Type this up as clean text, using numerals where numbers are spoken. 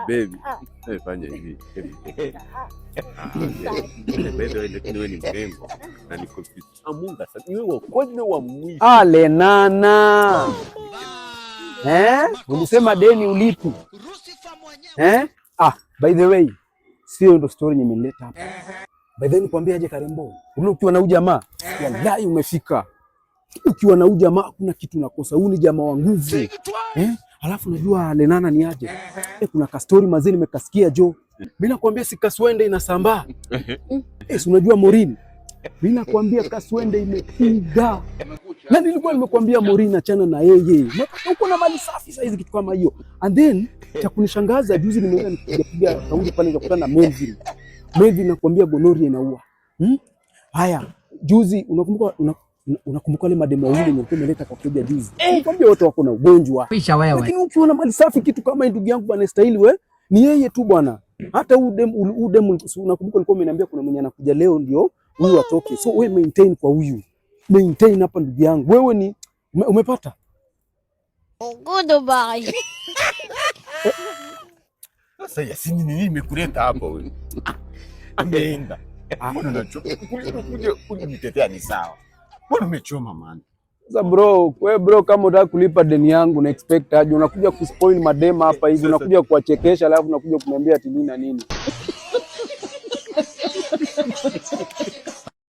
Baby. Fanya hivi. Wewe ni mrembo na niko Mungu sasa ni wewe kwanza wa mwisho. Lenana. Ulisema deni ulipi? By the way, sio ndo story nimeleta hapa. By the way, nikwambia aje Karembo. Ukiwa na ujamaa, wallahi umefika. Ukiwa na ujamaa kuna kitu nakosa. Huyu ni jamaa wa nguvu. Alafu najua Lenana ni aje. Kuna ka story mazee nimekasikia jo. Mimi nakwambia si Kaswende inasambaa. Unajua Morin. Mimi nakwambia Kaswende imepiga. Na nilikuwa nimekwambia Morin achana na yeye. Unapata uko na mali safi sasa hizi kitu kama hiyo. And then cha kunishangaza juzi nimeenda nikipiga kauli pale nikakutana na Melvin. Melvin nakwambia gonorrhea inaua. Haya, juzi unakumbuka ile mademo wawili nilikuwa nimeleta kwa keja juzi. Nikwambia wote wako na ugonjwa. Pisha wewe. Lakini ukiona mali safi kitu kama hii ndugu yangu bwana stahili we ni yeye tu bwana. Hata udem unakumbuka ulikuwa umeniambia kuna mwenye anakuja leo ndio huyu atoke. So wewe maintain kwa huyu. Maintain hapa ndugu yangu. Wewe ni umepata? Goodbye. Sasa Yasini nini imekuleta hapa wewe? Ameenda. Unachoka. Kuja nitetea ni sawa. Mbona umechoma man? Sasa bro, wewe bro kama unataka kulipa deni yangu na expect aje unakuja kuspoil madema hapa hivi unakuja kuwachekesha alafu unakuja kuniambia ati nini na nini.